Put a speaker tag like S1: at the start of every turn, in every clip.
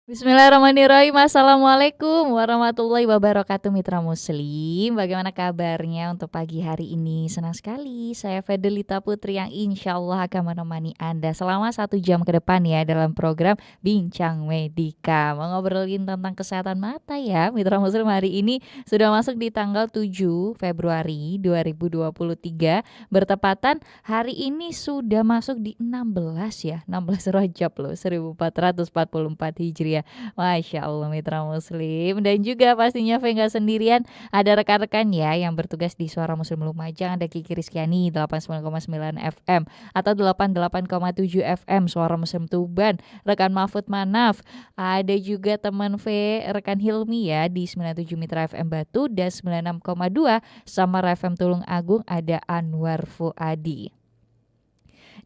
S1: Bismillahirrahmanirrahim. Assalamualaikum warahmatullahi wabarakatuh mitra muslim. Bagaimana kabarnya untuk pagi hari ini? Senang sekali saya Fedelita Putri yang insya Allah akan menemani Anda selama 1 jam ke depan ya dalam program Bincang Medika. Mau ngobrolin tentang kesehatan mata ya mitra muslim. Hari ini sudah masuk di tanggal 7 Februari 2023. Bertepatan hari ini sudah masuk di 16 ya, 16 Rajab loh, 1444 Hijriah. Masya Allah mitra muslim. Dan juga pastinya Vega sendirian, ada rekan-rekan ya yang bertugas di Suara Muslim Lumajang. Ada Kiki Rizkyani 89,9 FM atau 88,7 FM Suara Muslim Tuban, rekan Mahfud Manaf. Ada juga teman V rekan Hilmi ya di 97 Mitra FM Batu dan 96,2 Samar FM Tulung Agung, ada Anwar Fuadi.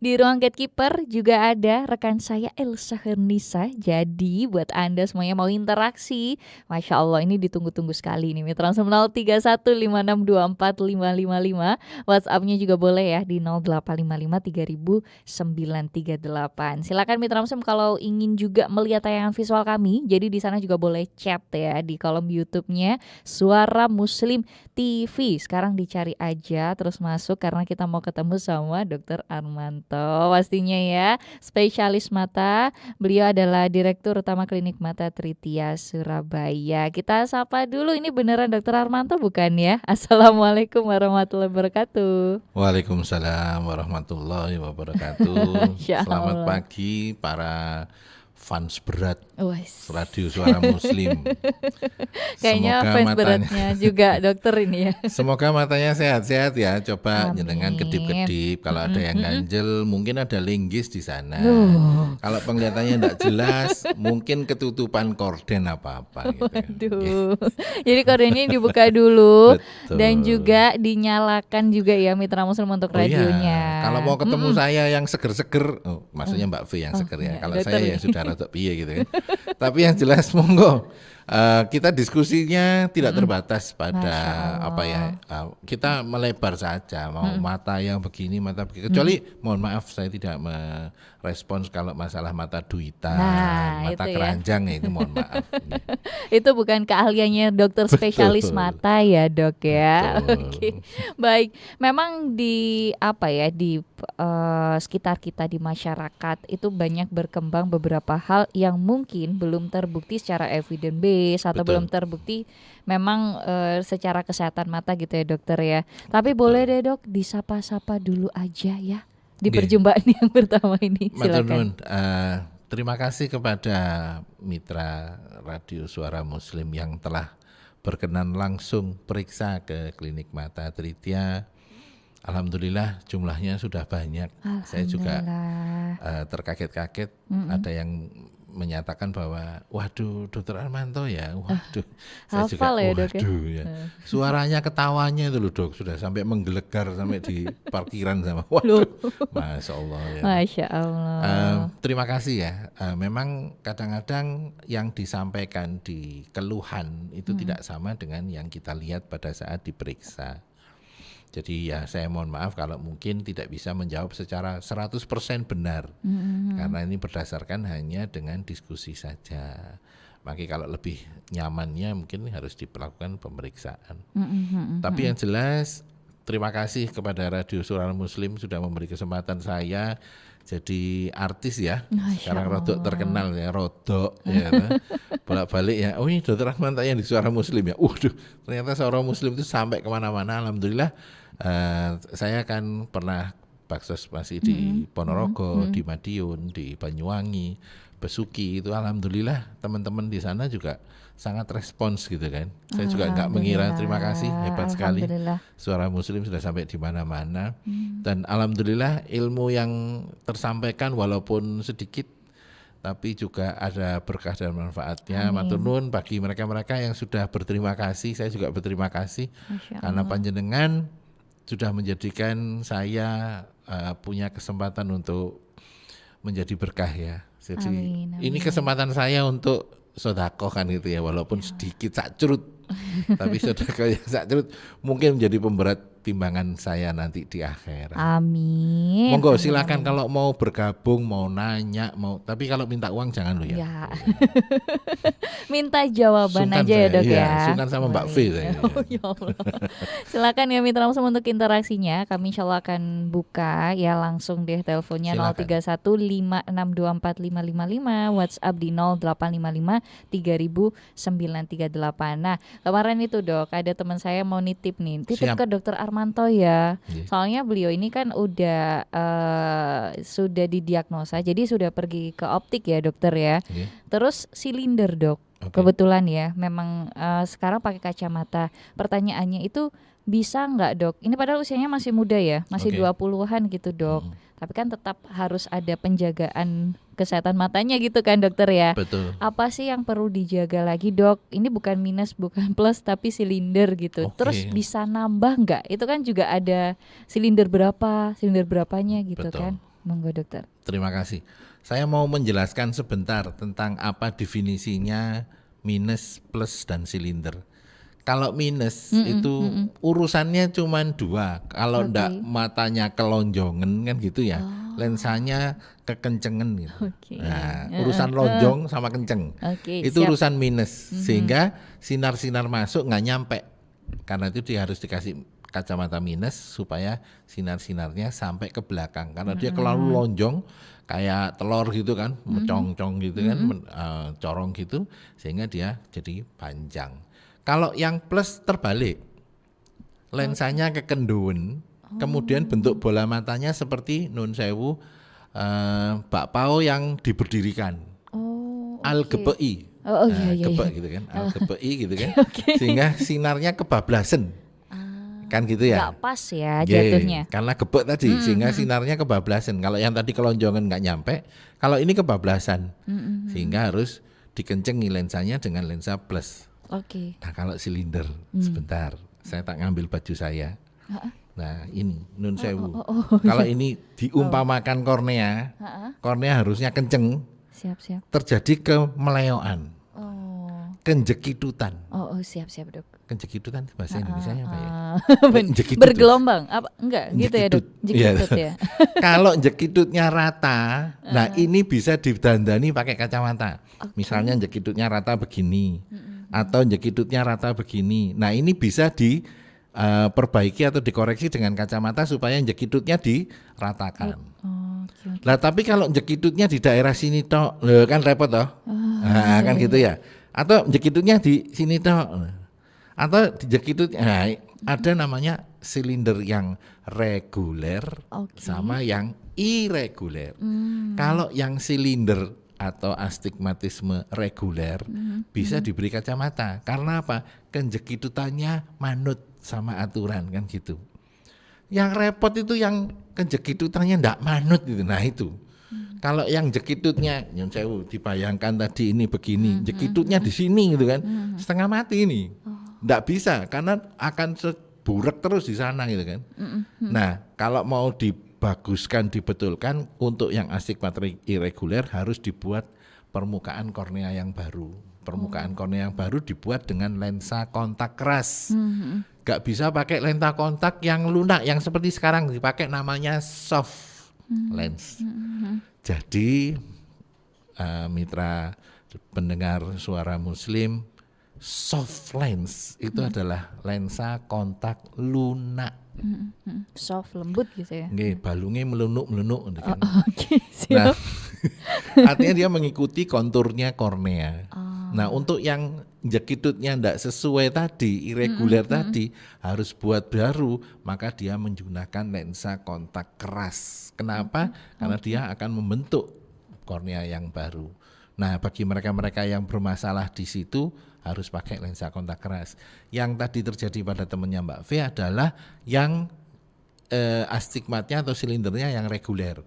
S1: Di ruang gatekeeper juga ada rekan saya Elsa Hernisa. Jadi buat Anda semuanya mau interaksi, Masya Allah ini ditunggu-tunggu sekali nih Mitra 03156245555. WhatsAppnya juga boleh ya di 0855 3000 938. Silakan Mitra Muslim kalau ingin juga melihat tayangan visual kami. Jadi di sana juga boleh chat ya di kolom YouTube-nya Suara Muslim TV. Sekarang dicari aja terus masuk karena kita mau ketemu sama Dr. Armanto pastinya ya, spesialis mata. Beliau adalah Direktur Utama Klinik Mata Tritia Surabaya. Kita sapa dulu, ini beneran Dr. Armanto bukan ya? Assalamualaikum warahmatullahi wabarakatuh.
S2: Waalaikumsalam warahmatullahi wabarakatuh. Selamat pagi para fans berat Radio Suara Muslim.
S1: Kayaknya fans beratnya juga dokter ini ya.
S2: Semoga matanya sehat-sehat ya. Coba jenengan kedip-kedip. Kalau ada yang ganjel, mungkin ada linggis di sana. Kalau penglihatannya tidak jelas, mungkin ketutupan korden apa-apa. Gitu.
S1: Jadi kordennya dibuka dulu. Betul. Dan juga dinyalakan juga ya Mitra Muslim untuk radionya.
S2: Iya. Kalau mau ketemu saya yang seger-seger, maksudnya Mbak V yang seger ya. Kalau saya ya sudah rada piye gitu kan. Tapi yang jelas monggo kita diskusinya tidak terbatas pada apa ya, kita melebar saja mau mata yang begini mata begini. Kecuali mohon maaf saya tidak merespons kalau masalah mata duitan, mata keranjang ya. Itu mohon maaf.
S1: Itu bukan keahliannya dokter spesialis mata ya dok ya. Oke. Baik, memang di apa ya di sekitar kita di masyarakat itu banyak berkembang beberapa hal yang mungkin belum terbukti secara evidence base atau belum terbukti memang secara kesehatan mata gitu ya dokter ya. Tapi boleh deh dok disapa-sapa dulu aja ya di perjumpaan yang pertama ini. Silakan.
S2: Terima kasih kepada mitra Radio Suara Muslim yang telah berkenan langsung periksa ke Klinik Mata Tritia. Alhamdulillah jumlahnya sudah banyak. Saya juga terkaget-kaget. Ada yang menyatakan bahwa waduh Dokter Armanto ya, waduh. Saya juga
S1: ya,
S2: waduh ya. Suaranya ketawanya itu loh dok, sudah sampai menggelegar sampai di parkiran sama. Waduh, Masya Allah ya.
S1: Masya Allah.
S2: Terima kasih ya. Memang kadang-kadang yang disampaikan di keluhan itu tidak sama dengan yang kita lihat pada saat diperiksa. Jadi ya saya mohon maaf kalau mungkin tidak bisa menjawab secara 100% benar. Karena ini berdasarkan hanya dengan diskusi saja. Makanya kalau lebih nyamannya mungkin harus diperlakukan pemeriksaan. Tapi yang jelas terima kasih kepada Radio Suara Muslim sudah memberi kesempatan saya jadi artis ya. Sekarang rodok terkenal ya, rodok ya. Bolak-balik ya. Oh ini Dokter Armanto yang di Suara Muslim ya. Ternyata Suara Muslim itu sampai kemana-mana. Alhamdulillah. Saya kan pernah baksos masih di Ponorogo, di Madiun, di Banyuwangi, Besuki itu alhamdulillah teman-teman di sana juga sangat respons gitu kan. Saya juga nggak mengira, terima kasih hebat sekali. Suara Muslim sudah sampai di mana-mana dan alhamdulillah ilmu yang tersampaikan walaupun sedikit tapi juga ada berkah dan manfaatnya. Matur nuwun bagi mereka-mereka yang sudah berterima kasih, saya juga berterima kasih karena panjenengan sudah menjadikan saya punya kesempatan untuk menjadi berkah ya. Jadi amin. Ini kesempatan saya untuk sedekah kan gitu ya, walaupun sedikit sakcrut. Tapi sedekah yang sakcrut mungkin menjadi pemberat timbangan saya nanti di akhirat.
S1: Amin.
S2: Monggo
S1: Amin,
S2: silakan
S1: amin.
S2: kalau mau bergabung, mau nanya, tapi kalau minta uang jangan lo ya.
S1: Ya. Minta jawaban
S2: Sungkan
S1: aja ya
S2: saya,
S1: Dok
S2: iya,
S1: ya.
S2: sungkan sama Mbak V
S1: Baik.
S2: saya.
S1: Oh ya Allah. Silakan ya Mitra Muslim untuk interaksinya. Kami insya Allah akan buka ya langsung deh teleponnya
S2: Silakan.
S1: 031564555, WhatsApp di 0855 3000 938. Nah kemarin itu Dok ada teman saya mau nitip nih, titip
S2: Siap.
S1: ke Dokter Armanto ya.
S2: Iya.
S1: Soalnya beliau ini kan sudah didiagnosa, jadi sudah pergi ke optik ya dokter ya.
S2: Iya.
S1: Terus silinder Dok.
S2: Oke.
S1: Kebetulan ya, memang sekarang pakai kacamata. Pertanyaannya itu bisa nggak Dok? Ini padahal usianya masih muda ya, masih
S2: Oke.
S1: 20-an gitu Dok. Tapi kan tetap harus ada penjagaan kesehatan matanya gitu kan dokter ya.
S2: Betul.
S1: Apa sih yang perlu dijaga lagi Dok? Ini bukan minus, bukan plus, tapi silinder gitu.
S2: Oke.
S1: Terus bisa nambah nggak? Itu kan juga ada silinder berapanya gitu
S2: Betul.
S1: kan. Monggo dokter.
S2: Terima kasih. Saya mau menjelaskan sebentar tentang apa definisinya minus, plus, dan silinder. Kalau minus itu urusannya cuma 2. Kalau
S1: Oke.
S2: ndak matanya kelonjongan kan gitu ya, lensanya kekencengan gitu.
S1: Oke.
S2: Nah, urusan lonjong sama kenceng.
S1: Oke,
S2: Itu
S1: siap.
S2: urusan minus, sehingga sinar-sinar masuk nggak nyampe. Karena itu dia harus dikasih kacamata minus supaya sinar-sinarnya sampai ke belakang. Karena dia terlalu lonjong kayak telur gitu kan, mencong-cong gitu kan, corong gitu, sehingga dia jadi panjang. Kalau yang plus terbalik, lensanya kekenduan, kemudian bentuk bola matanya seperti nun sewu bakpao yang diberdirikan,
S1: Oh, oke.
S2: al-GPI.
S1: Oh, iya, iya,
S2: gebek
S1: iya.
S2: gitu kan, al-GPI gitu kan,
S1: Oke.
S2: sehingga sinarnya kebablasan, kan gitu ya.
S1: Nggak pas ya
S2: Ye,
S1: jatuhnya.
S2: karena gebek tadi, sehingga sinarnya kebablasan. Kalau yang tadi kelonjongan nggak nyampe, kalau ini kebablasan, sehingga harus dikencengi lensanya dengan lensa plus.
S1: Oke.
S2: Nah kalau silinder, sebentar, saya tak ngambil baju saya. Nah ini nun sewu. Kalau ini diumpamakan kornea, kornea harusnya kenceng,
S1: Siap.
S2: terjadi kemeleoan,
S1: Oh.
S2: kenjekitutan.
S1: Oh, siap Dok.
S2: Kenjekitutan bahasa Indonesianya apa ya? Jekitut.
S1: Bergelombang apa enggak gitu ya Dok?
S2: Jekitut. Iya.
S1: Jekitut ya.
S2: Kalau jekitutnya rata, nah ini bisa didandani pakai kacamata. Misalnya jekitutnya rata begini, atau jekitutnya rata begini. Nah ini bisa diperbaiki atau dikoreksi dengan kacamata supaya jekitutnya diratakan.
S1: Oh, oke.
S2: Lah tapi kalau jekitutnya di daerah sini tok, loh, kan repot toh. Nah, kan gitu ya. Atau jekitutnya di sini tok. Atau di jekitutnya, nah, ada namanya silinder yang reguler
S1: Oke.
S2: sama yang irreguler. Kalau yang silinder atau astigmatisme reguler bisa diberi kacamata. Karena apa? Kenjekitutannya manut sama aturan kan gitu. Yang repot itu yang kenjekitutannya ndak manut gitu. Nah itu. Kalau yang jekitutnya, yang saya dibayangkan tadi ini begini, jekitutnya di sini gitu kan, setengah mati ini, ndak bisa karena akan burek terus di sana gitu kan. Nah kalau mau dibaguskan, dibetulkan untuk yang astigmatis irreguler harus dibuat permukaan kornea yang baru. Permukaan kornea yang baru dibuat dengan lensa kontak keras. Gak bisa pakai lensa kontak yang lunak, yang seperti sekarang dipakai namanya soft lens. Jadi mitra pendengar suara muslim, soft lens itu adalah lensa kontak lunak.
S1: Soft lembut gitu ya.
S2: Nggih, balungnya melunuk-melunuk kan.
S1: Oke,
S2: Nah,
S1: siap.
S2: artinya dia mengikuti konturnya kornea. Nah, untuk yang jekitutnya ndak sesuai tadi, irreguler tadi, harus buat baru, maka dia menggunakan lensa kontak keras. Kenapa? Karena dia akan membentuk kornea yang baru. Nah, bagi mereka-mereka yang bermasalah di situ harus pakai lensa kontak keras. Yang tadi terjadi pada temannya Mbak V adalah yang astigmatnya atau silindernya yang reguler.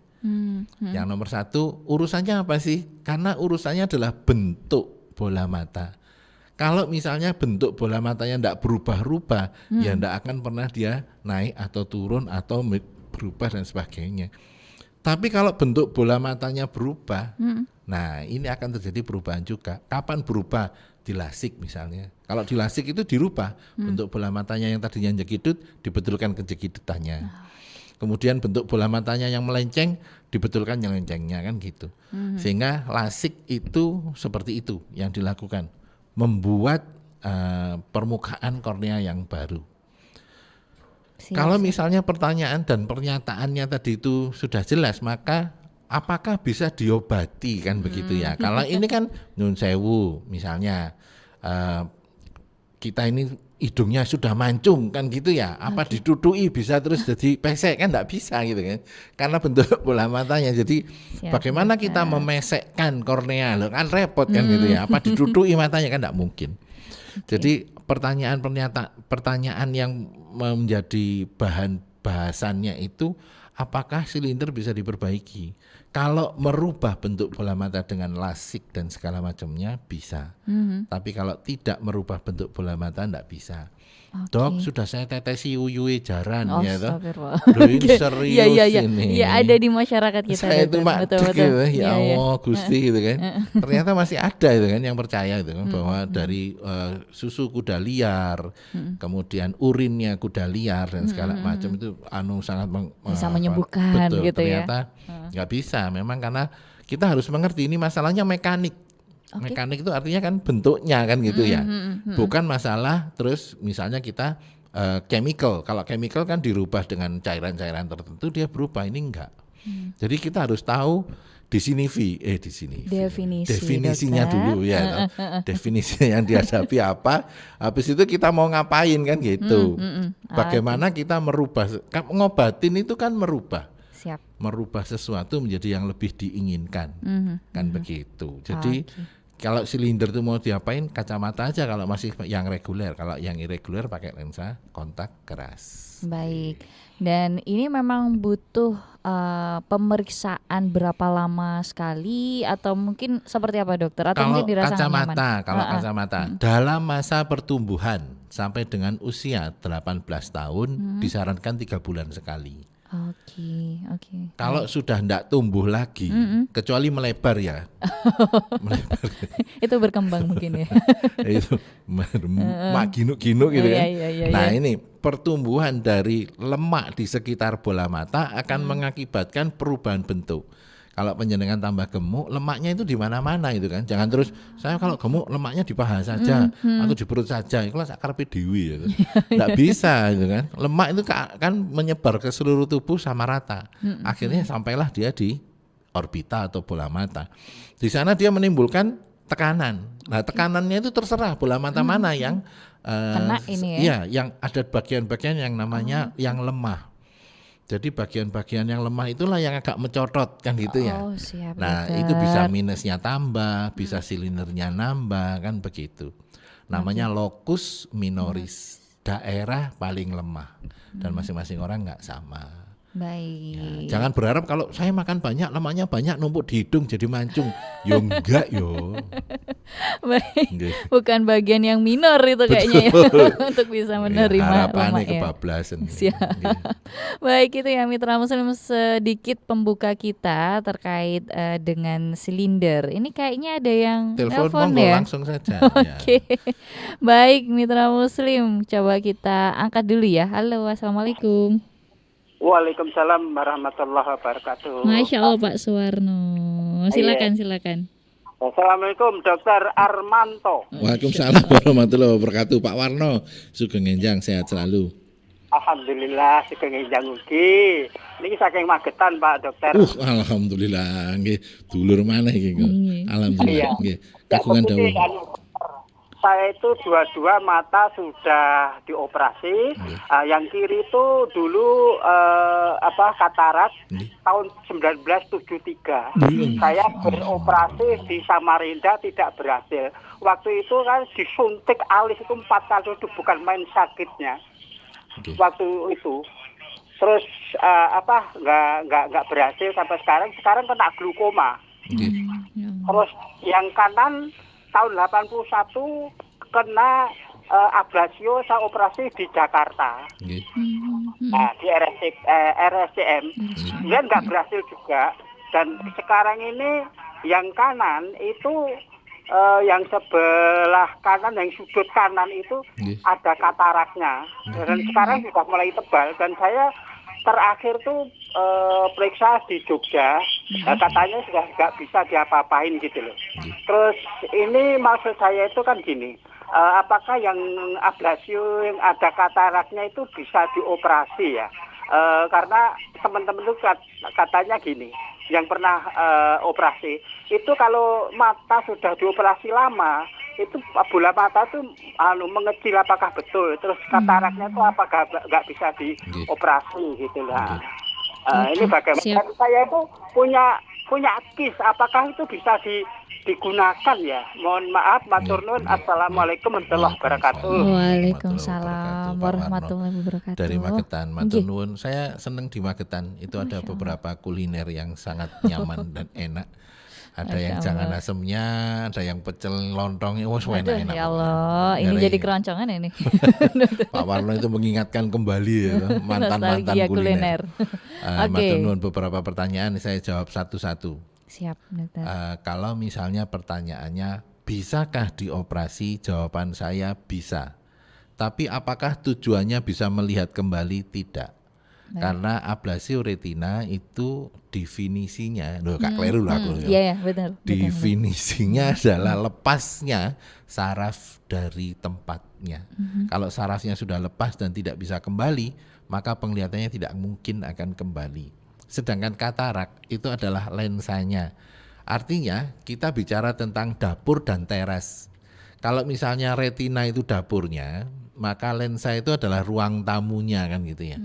S2: Yang nomor 1 urusannya apa sih? Karena urusannya adalah bentuk bola mata. Kalau misalnya bentuk bola matanya tidak berubah-ubah, ya tidak akan pernah dia naik atau turun atau berubah dan sebagainya. Tapi kalau bentuk bola matanya berubah, nah ini akan terjadi perubahan juga. Kapan berubah? dilasik misalnya. Kalau dilasik itu dirubah bentuk bola matanya yang tadinya jekidut dibetulkan ke jekidutannya. Kemudian bentuk bola matanya yang melenceng dibetulkan yang lencengnya kan gitu. Sehingga lasik itu seperti itu yang dilakukan, membuat permukaan kornea yang baru. Kalau misalnya pertanyaan dan pernyataannya tadi itu sudah jelas, maka apakah bisa diobati kan begitu ya? Kalau ini kan nyun sewu misalnya kita ini hidungnya sudah mancung kan gitu ya, apa ditutui bisa terus jadi pesek kan, enggak bisa gitu kan, karena bentuk bola matanya. Jadi bagaimana kita memesekkan kornea, loh kan repot kan gitu ya, apa ditutui matanya kan enggak mungkin. Jadi pertanyaan yang menjadi bahan bahasannya itu apakah silinder bisa diperbaiki. Kalau merubah bentuk bola mata dengan lasik dan segala macamnya bisa. Tapi kalau tidak merubah bentuk bola mata enggak bisa. Dok, sudah saya tetesi uyuwe jaran ya toh. Loh ini serius ini.
S1: Iya, ada di masyarakat kita.
S2: Saya itu
S1: betul.
S2: Gitu, ya Allah Gusti gitu kan. Ternyata masih ada itu kan yang percaya gitu kan, bahwa dari susu kuda liar, kemudian urinnya kuda liar dan segala macam itu sangat
S1: bisa menyembuhkan
S2: betul,
S1: gitu ya.
S2: Ternyata nggak bisa, memang karena kita harus mengerti ini masalahnya mekanik. Mekanik itu artinya kan bentuknya kan gitu ya, bukan masalah terus misalnya kita chemical. Kalau chemical kan dirubah dengan cairan-cairan tertentu dia berubah, ini enggak. Jadi kita harus tahu definisinya dulu ya, definisi yang dihadapi apa, habis itu kita mau ngapain kan gitu. Bagaimana kita merubah, ngobatin itu kan merubah sesuatu menjadi yang lebih diinginkan, kan begitu. Jadi kalau silinder itu mau diapain, kacamata aja kalau masih yang reguler. Kalau yang irregular pakai lensa kontak keras.
S1: Baik. Dan ini memang butuh pemeriksaan berapa lama sekali atau mungkin seperti apa dokter? Atau
S2: Kalau
S1: mungkin dirasa nyaman?
S2: Kacamata dalam masa pertumbuhan sampai dengan usia 18 tahun disarankan 3 bulan sekali.
S1: Oke.
S2: Kalau sudah enggak tumbuh lagi, kecuali melebar ya. Melebar.
S1: Itu berkembang mungkin ya.
S2: Itu ginuk-ginuk gitu kan. Nah ini pertumbuhan dari lemak di sekitar bola mata akan mengakibatkan perubahan bentuk. Kalau panjenengan tambah gemuk, lemaknya itu di mana-mana itu kan. Jangan terus saya kalau gemuk lemaknya di paha saja atau di perut saja. Itu akarepe dhewe ya. Enggak bisa itu kan. Lemak itu kan menyebar ke seluruh tubuh sama rata. Akhirnya sampailah dia di orbita atau bola mata. Di sana dia menimbulkan tekanan. Nah, tekanannya itu terserah bola mata mana yang
S1: kena ini ya.
S2: Iya, yang ada bagian-bagian yang namanya yang lemah. Jadi bagian-bagian yang lemah itulah yang agak mencotot kan gitu ya.
S1: Siap,
S2: nah
S1: dokter.
S2: itu bisa minusnya tambah, bisa silindernya nambah kan begitu. Namanya locus minoris, daerah paling lemah, dan masing-masing orang nggak sama.
S1: Baik.
S2: Ya, jangan berharap kalau saya makan banyak, lemaknya banyak numpuk di hidung jadi mancung. Yo enggak yo.
S1: Baik. Bukan bagian yang minor itu kayaknya ya untuk bisa menerima
S2: harapannya
S1: lemak ya.
S2: kebablasan.
S1: Baik, itu ya Mitra Muslim, sedikit pembuka kita terkait dengan silinder. Ini kayaknya ada yang telepon ya.
S2: Langsung saja.
S1: Oke. Baik Mitra Muslim, coba kita angkat dulu ya. Halo, assalamualaikum.
S3: Waalaikumsalam warahmatullahi wabarakatuh.
S1: Masya Allah Pak Suwarno. Silakan.
S3: Assalamualaikum Dokter Armanto.
S2: Waalaikumsalam warahmatullahi wabarakatuh. Pak Warno, sugeng enjang sehat selalu.
S3: Alhamdulillah sugeng enjang ugi. Niki saking Magetan Pak Dokter.
S2: Alhamdulillah nggih, dulur maneh iki kok. Alhamdulillah nggih. Kagungan dawuh.
S3: Saya itu dua-dua mata sudah dioperasi. Yang kiri itu dulu katarak tahun 1973. Saya beroperasi di Samarinda tidak berhasil. Waktu itu kan disuntik alis itu 4 kali, itu bukan main sakitnya. Waktu itu. Terus nggak berhasil sampai sekarang. Sekarang kena glukoma. Terus yang kanan tahun 81 kena ablasio, saya operasi di Jakarta. Nah, di RSCM. Kemudian nggak berhasil juga. Dan sekarang ini yang kanan itu yang sebelah kanan, yang sudut kanan itu ada kataraknya. Dan sekarang sudah mulai tebal. Dan saya terakhir tuh periksa di Jogja, katanya sudah nggak bisa diapa-apain gitu loh. Terus ini maksud saya itu kan gini, apakah yang ablasio yang ada kataraknya itu bisa dioperasi ya? Karena teman-teman itu katanya gini, yang pernah operasi itu kalau mata sudah dioperasi lama itu bola mata itu mengecil, apakah betul? Terus kataraknya itu apakah nggak bisa dioperasi gitu lah? Ini bagaimana? Saya itu punya kis, apakah itu bisa digunakan ya? Mohon maaf, matur nuwun. Assalamualaikum warahmatullahi wabarakatuh.
S1: Waalaikumsalam warahmatullahi wabarakatuh.
S2: Dari Magetan, matur nuwun. Saya senang di Magetan. Itu ada beberapa kuliner yang sangat nyaman dan enak. Ada yang jangan asemnya, ada yang pecel lontongnya, enak-enak.
S1: Ya Allah, ini jadi keroncongan ini.
S2: Pak Warno itu mengingatkan kembali ya, mantan-mantan kuliner. Matur nuwun, beberapa pertanyaan saya jawab satu-satu.
S1: Siap, dokter.
S2: Kalau misalnya pertanyaannya, bisakah dioperasi? Jawaban saya bisa. Tapi apakah tujuannya bisa melihat kembali? Tidak. Karena ablasio retina itu definisinya, Kak kleru lah aku.
S1: Iya, benar.
S2: Definisinya adalah lepasnya saraf dari tempatnya. Kalau sarafnya sudah lepas dan tidak bisa kembali, maka penglihatannya tidak mungkin akan kembali. Sedangkan katarak itu adalah lensanya. Artinya kita bicara tentang dapur dan teras. Kalau misalnya retina itu dapurnya, maka lensa itu adalah ruang tamunya kan gitu ya.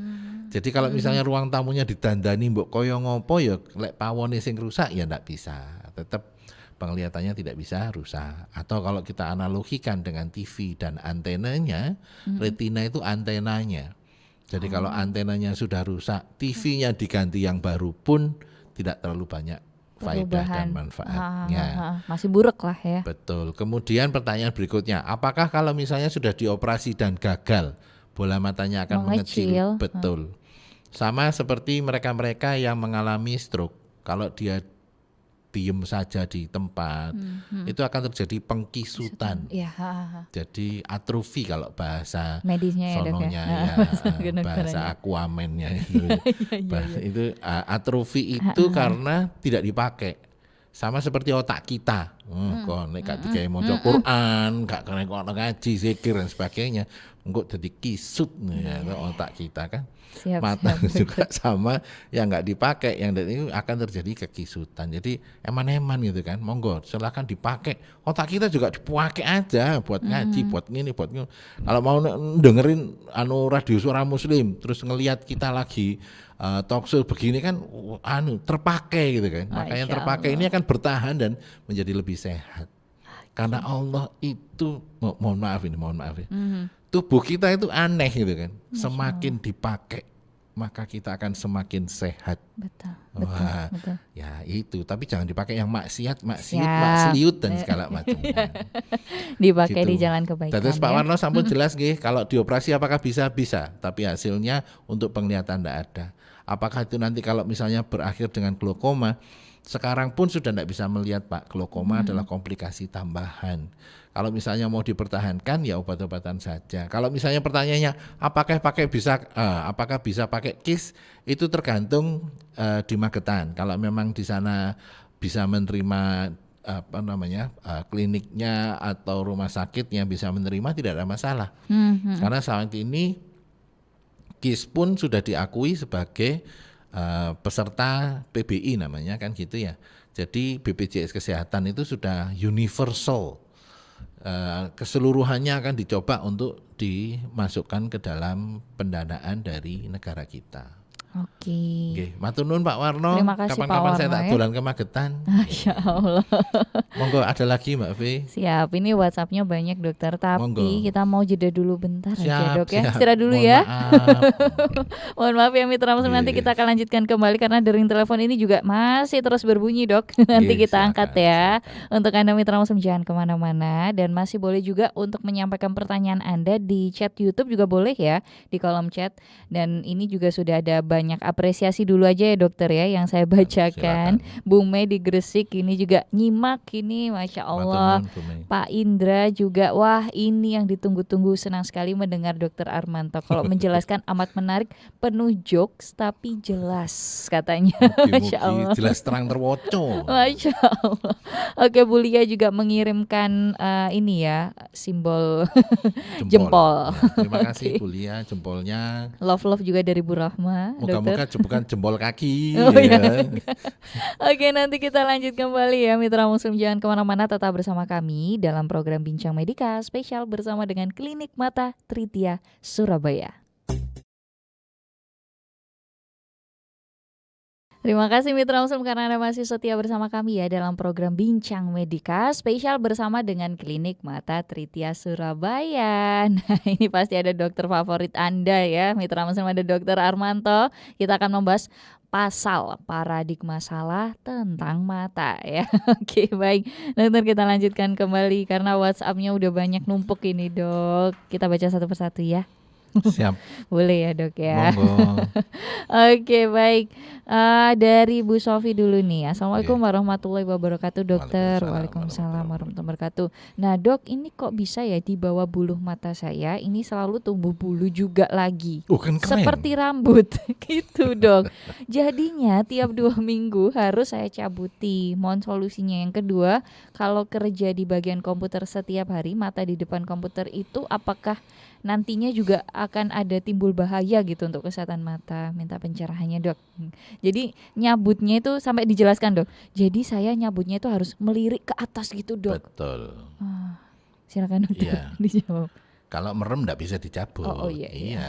S2: Jadi kalau misalnya ruang tamunya didandani mbok koyo ngopo ya lek pawone sing rusak ya ndak bisa. Tetap penglihatannya tidak bisa rusak. Atau kalau kita analogikan dengan TV dan antenanya, retina itu antenanya. Jadi kalau antenanya sudah rusak, TV-nya diganti yang baru pun tidak terlalu banyak faedah dan manfaatnya.
S1: Masih buruk lah ya.
S2: Betul. Kemudian pertanyaan berikutnya, apakah kalau misalnya sudah dioperasi dan gagal, bola matanya akan mengecil? Betul. Sama seperti mereka-mereka yang mengalami stroke. Kalau dia diem saja di tempat, itu akan terjadi pengkisutan. Jadi atrofi kalau bahasa
S1: medisnya
S2: sononya bahasa Aquamennya itu atrofi itu karena tidak dipakai. Sama seperti otak kita. Kok nek gak digawe maca Quran, gak kena ngaji, zikir dan sebagainya, engko dadi kisut ya otak kita kan. Mata juga sama, yang nggak dipakai, yang itu akan terjadi kekisutan. Jadi eman-eman gitu kan, monggo silakan dipakai. Otak kita juga dipakai aja buat ngaji, buat ini, buat ini. Kalau mau dengerin radio suara Muslim, terus ngelihat kita lagi talkshow begini kan, terpakai gitu kan. Maka yang terpakai ini akan bertahan dan menjadi lebih sehat. Karena Allah itu, mohon maaf ya. Tubuh kita itu aneh gitu kan. Semakin dipakai maka kita akan semakin sehat.
S1: Betul.
S2: Ya itu, tapi jangan dipakai yang maksiat, maksliut dan segala macam.
S1: Dipakai di jalan kebaikan.
S2: Terus Pak Warno sampun jelas nggih, kalau dioperasi apakah bisa? Bisa, tapi hasilnya untuk penglihatan tidak ada. Apakah itu nanti kalau misalnya berakhir dengan glaukoma? Sekarang pun sudah tidak bisa melihat Pak, glaukoma adalah komplikasi tambahan. Kalau misalnya mau dipertahankan ya obat-obatan saja. Kalau misalnya pertanyaannya apakah bisa pakai kis, itu tergantung di Magetan. Kalau memang di sana bisa menerima kliniknya atau rumah sakitnya bisa menerima, tidak ada masalah. Karena saat ini kis pun sudah diakui sebagai peserta PBI namanya kan gitu ya. Jadi BPJS Kesehatan itu sudah universal. Keseluruhannya akan dicoba untuk dimasukkan ke dalam pendanaan dari negara kita. Oke. Matur nuwun Pak Warno.
S1: Terima kasih
S2: Kapan-kapan
S1: Pak
S2: saya
S1: Warno,
S2: tak dolan ke Magetan.
S1: Masya Allah.
S2: Monggo ada lagi Mbak V.
S1: Siap, ini WhatsApp-nya banyak dokter, tapi
S2: Monggo.
S1: kita mau jeda dulu bentar aja dok ya.
S2: Siap.
S1: Istirahat dulu
S2: Mohon
S1: ya.
S2: Maaf.
S1: Mohon maaf ya Mitra Muslim, nanti kita akan lanjutkan kembali karena dering telepon ini juga masih terus berbunyi dok. Nanti kita angkat ya. Untuk Anda Mitra Muslim jangan kemana-mana, dan masih boleh juga untuk menyampaikan pertanyaan Anda di chat YouTube juga boleh ya, di kolom chat. Dan ini juga sudah ada banyak banyak. Apresiasi dulu aja ya dokter ya yang saya bacakan.
S2: Silakan.
S1: Bung Mei di Gresik ini juga nyimak ini, Masya Allah.
S2: Matur nuwun, Bu Mei.
S1: Pak Indra juga, wah ini yang ditunggu-tunggu, senang sekali mendengar Dokter Armanto. Kalau menjelaskan amat menarik, penuh jokes tapi jelas katanya. Masya
S2: Mugi-mugi
S1: Allah.
S2: jelas terang terwoco.
S1: Masya Allah. Oke, Bu Lia juga mengirimkan ini ya, simbol jempol.
S2: Ya, terima kasih
S1: Oke.
S2: Bu Lia, jempolnya.
S1: Love juga dari Bu Rahma,
S2: Moga-moga
S1: dokter.
S2: bukan jempol kaki.
S1: Oh
S2: ya.
S1: iya. Oke, nanti kita lanjut kembali ya Mitra Muslim. Jangan kemana-mana, tetap bersama kami dalam program Bincang Medika spesial bersama dengan Klinik Mata Tritia Surabaya. Terima kasih Mitra Muslim karena Anda masih setia bersama kami ya dalam program Bincang Medika spesial bersama dengan Klinik Mata Tritia Surabaya. Nah, ini pasti ada dokter favorit Anda ya, Mitra Muslim, ada Dokter Armanto. Kita akan membahas pasal paradigma salah tentang mata ya. Oke, baik. Dokter, kita lanjutkan kembali karena WhatsApp-nya udah banyak numpuk ini, Dok. Kita baca satu persatu ya.
S2: Siap.
S1: Boleh ya, Dok ya.
S2: Monggo.
S1: Oke, baik. Dari Bu Sofi dulu nih. Assalamualaikum warahmatullahi wabarakatuh, dokter. Waalaikumsalam warahmatullahi wabarakatuh. Nah, Dok, ini kok bisa ya di bawah buluh mata saya ini selalu tumbuh bulu juga lagi,
S2: Kan keren.
S1: seperti rambut gitu, Dok. Jadinya tiap 2 minggu harus saya cabuti. Mohon solusinya. Yang kedua, kalau kerja di bagian komputer setiap hari, mata di depan komputer itu apakah nantinya juga akan ada timbul bahaya gitu untuk kesehatan mata? Minta pencerahannya, Dok. Jadi nyabutnya itu sampai dijelaskan, Dok. Jadi saya nyabutnya itu harus melirik ke atas gitu, Dok.
S2: Betul.
S1: Silakan, dokter.
S2: Iya.
S1: Dijawab.
S2: Kalau merem enggak bisa dicabut.
S1: Oh, iya.
S2: Iya.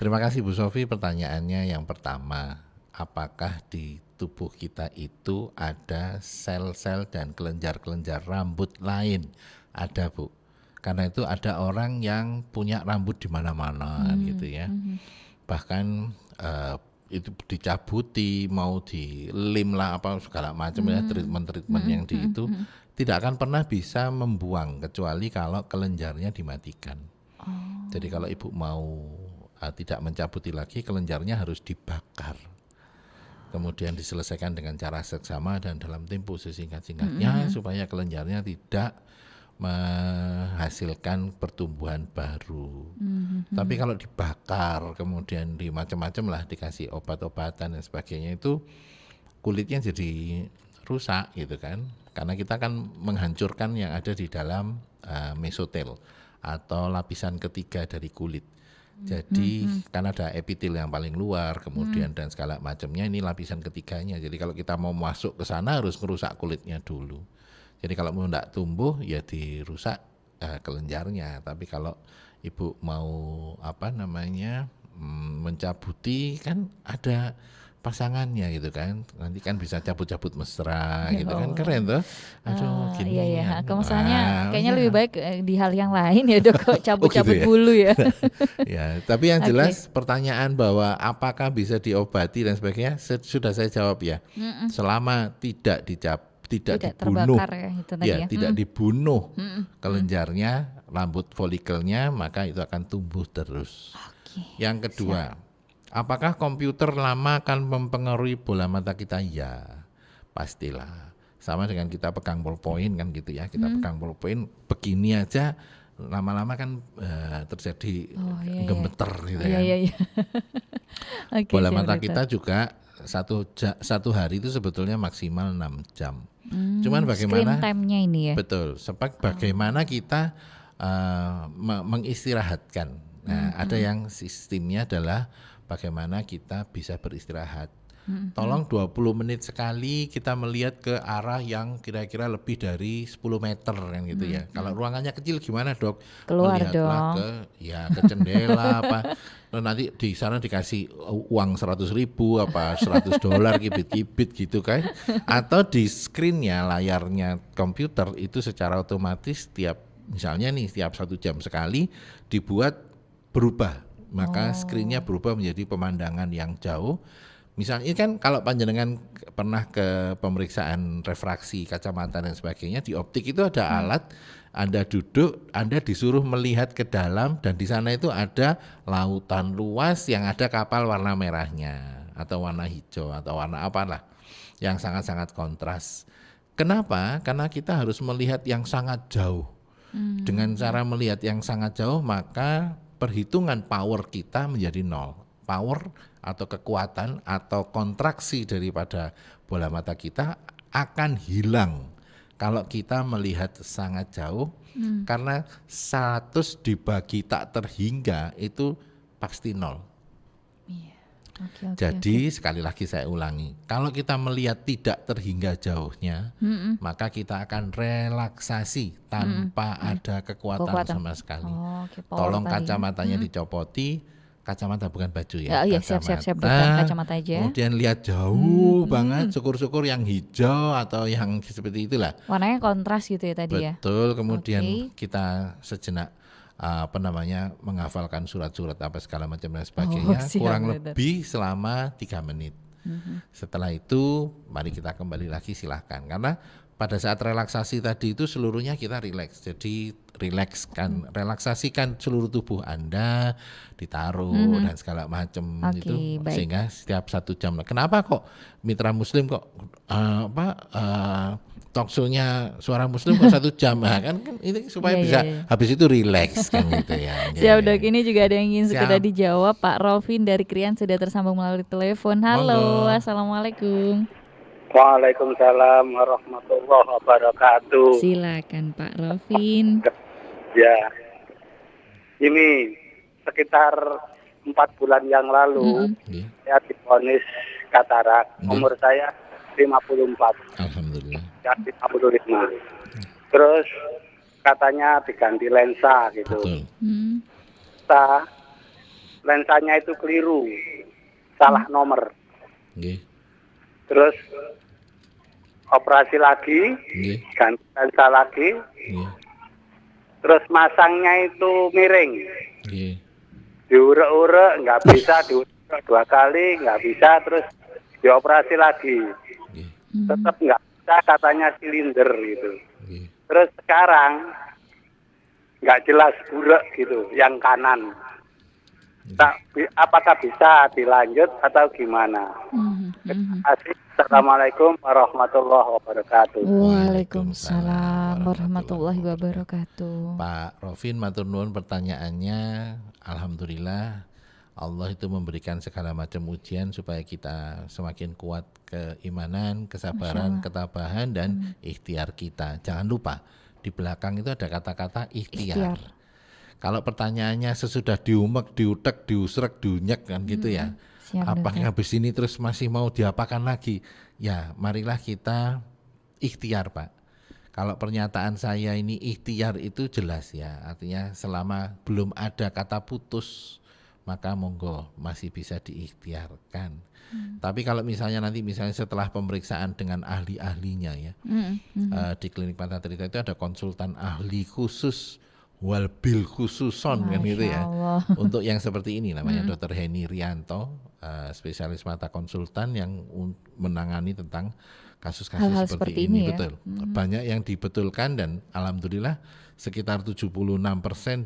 S2: Terima kasih Bu Sofi, pertanyaannya yang pertama, apakah di tubuh kita itu ada sel-sel dan kelenjar-kelenjar rambut lain? Ada, Bu. Karena itu ada orang yang punya rambut di mana-mana gitu ya. Bahkan itu dicabuti, mau dilem lah apa segala macam ya, treatment yang di itu tidak akan pernah bisa membuang kecuali kalau kelenjarnya dimatikan. Jadi kalau ibu mau tidak mencabuti lagi, kelenjarnya harus dibakar. Kemudian diselesaikan dengan cara seksama dan dalam tempo sesingkat-singkatnya supaya kelenjarnya tidak menghasilkan pertumbuhan baru. Tapi kalau dibakar kemudian di macam-macam lah, dikasih obat-obatan dan sebagainya, itu kulitnya jadi rusak gitu kan, karena kita kan menghancurkan yang ada di dalam mesotel atau lapisan ketiga dari kulit. Jadi kan ada epitel yang paling luar, kemudian dan segala macamnya, ini lapisan ketiganya. Jadi kalau kita mau masuk ke sana harus merusak kulitnya dulu. Jadi kalau mau tidak tumbuh ya dirusak kelenjarnya. Tapi kalau ibu mau mencabuti, kan ada pasangannya gitu kan. Nanti kan bisa cabut-cabut mesra gitu kan, keren tuh. Aduh, gini.
S1: Iya. Misalnya kayaknya lebih baik di hal yang lain ya, Dok, kok cabut-cabut
S2: gitu ya?
S1: bulu ya.
S2: Ya, tapi yang jelas pertanyaan bahwa apakah bisa diobati dan sebagainya sudah saya jawab ya. Selama tidak dibunuh,
S1: terbakar ya, itu tadi ya.
S2: tidak dibunuh kelenjarnya, rambut folikelnya, maka itu akan tumbuh terus. Yang kedua, apakah komputer lama akan mempengaruhi bola mata kita? Ya, pastilah. Sama dengan kita pegang ballpoint kan gitu ya, kita pegang ballpoint begini aja, lama-lama kan terjadi gemeter gitu kan.
S1: Iya.
S2: Bola mata kita juga satu hari itu sebetulnya maksimal 6 jam. Cuman bagaimana
S1: screen time-nya ini ya.
S2: Betul, bagaimana kita mengistirahatkan. Nah, ada yang sistemnya adalah bagaimana kita bisa beristirahat. Tolong 20 menit sekali kita melihat ke arah yang kira-kira lebih dari 10 meter kan gitu ya. Kalau ruangannya kecil gimana, Dok?
S1: Keluar
S2: Melihatlah
S1: dong.
S2: ke jendela apa. Nanti di sana dikasih uang 100.000 apa $100 kibit-kibit gitu kan. Atau di screen-nya, layarnya komputer itu secara otomatis misalnya nih setiap 1 jam sekali dibuat berubah. Maka screen-nya berubah menjadi pemandangan yang jauh, Misalnya kan kalau panjenengan pernah ke pemeriksaan refraksi kacamata dan sebagainya, di optik itu ada alat, Anda duduk, Anda disuruh melihat ke dalam, dan di sana itu ada lautan luas yang ada kapal warna merahnya atau warna hijau atau warna apalah yang sangat-sangat kontras. Kenapa? Karena kita harus melihat yang sangat jauh. Dengan cara melihat yang sangat jauh, maka perhitungan power kita menjadi nol. Power atau kekuatan atau kontraksi daripada bola mata kita akan hilang kalau kita melihat sangat jauh, karena 100 dibagi tak terhingga itu pasti nol. Jadi sekali lagi saya ulangi, kalau kita melihat tidak terhingga jauhnya, maka kita akan relaksasi tanpa ada kekuatan sama sekali. Tolong kacamatanya dicopoti. Kacamata bukan baju ya.
S1: Iya, siap dokter, kacamata aja.
S2: Kemudian lihat jauh banget, syukur-syukur yang hijau atau yang seperti itulah.
S1: Warnanya kontras gitu ya tadi ya.
S2: Betul, kemudian kita sejenak menghafalkan surat-surat apa segala macam dan sebagainya, kurang lebih selama 3 menit. Setelah itu mari kita kembali lagi, silahkan, karena pada saat relaksasi tadi itu seluruhnya kita rileks. Jadi relaksasikan seluruh tubuh Anda, ditaruh dan segala macam itu, baik. Sehingga setiap 1 jam. Kenapa kok Mitra Muslim kok talk show-nya Suara Muslim kok 1 jam? Nah, kan ini supaya bisa habis itu rileks kan gitu ya.
S1: Siap dok, ini juga ada yang ingin segera dijawab. Pak Rovin dari Krian sudah tersambung melalui telepon. Halo, assalamualaikum.
S4: Waalaikumsalam warahmatullahi wabarakatuh.
S1: Silakan Pak Rovin.
S4: Ya, ini sekitar 4 bulan yang lalu saya divonis katarak. Umur saya 54.
S2: Alhamdulillah.
S4: Ya, 55. Terus katanya diganti lensa gitu.
S2: Betul.
S4: Lensanya itu keliru, salah nomor. Terus operasi lagi, ganti lensa lagi, terus masangnya itu miring, diurek-urek nggak bisa, diurek 2 kali nggak bisa, terus dioperasi lagi, tetap nggak bisa, katanya silinder gitu. Terus sekarang nggak jelas burak gitu, yang kanan. Apakah bisa dilanjut atau gimana? Terima kasih. Assalamualaikum warahmatullahi wabarakatuh.
S1: Waalaikumsalam warahmatullahi wabarakatuh.
S2: Pak Rovin, matur nuwun pertanyaannya. Alhamdulillah Allah itu memberikan segala macam ujian supaya kita semakin kuat keimanan, kesabaran, ketabahan dan ikhtiar kita. Jangan lupa di belakang itu ada kata-kata ikhtiar. Kalau pertanyaannya sesudah diumek, diutek, diusrek, diunyek kan gitu ya. Apakah habis ini terus masih mau diapakan lagi? Ya, marilah kita ikhtiar, Pak. Kalau pernyataan saya ini ikhtiar itu jelas ya. Artinya selama belum ada kata putus, maka monggo masih bisa diikhtiarkan. Tapi kalau misalnya nanti setelah pemeriksaan dengan ahli-ahlinya ya, di klinik Mata Trita itu ada konsultan ahli khusus walbil khususon kan gitu ya. Untuk yang seperti ini namanya Dr. Heni Rianto, spesialis mata konsultan yang menangani tentang kasus-kasus seperti ini. Betul. Banyak yang dibetulkan dan alhamdulillah sekitar 76%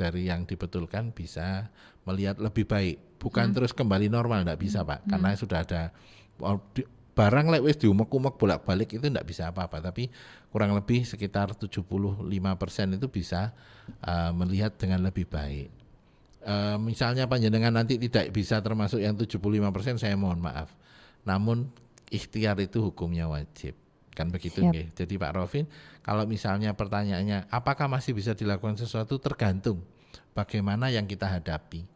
S2: dari yang dibetulkan bisa melihat lebih baik. Bukan terus kembali normal, enggak bisa Pak. Karena sudah ada barang wis diumek-umek bolak-balik itu enggak bisa apa-apa, tapi kurang lebih sekitar 75% itu bisa melihat dengan lebih baik. Misalnya panjenengan nanti tidak bisa termasuk yang 75%, saya mohon maaf. Namun ikhtiar itu hukumnya wajib. Kan begitu nggih. Jadi Pak Rovin, kalau misalnya pertanyaannya apakah masih bisa dilakukan sesuatu, tergantung bagaimana yang kita hadapi.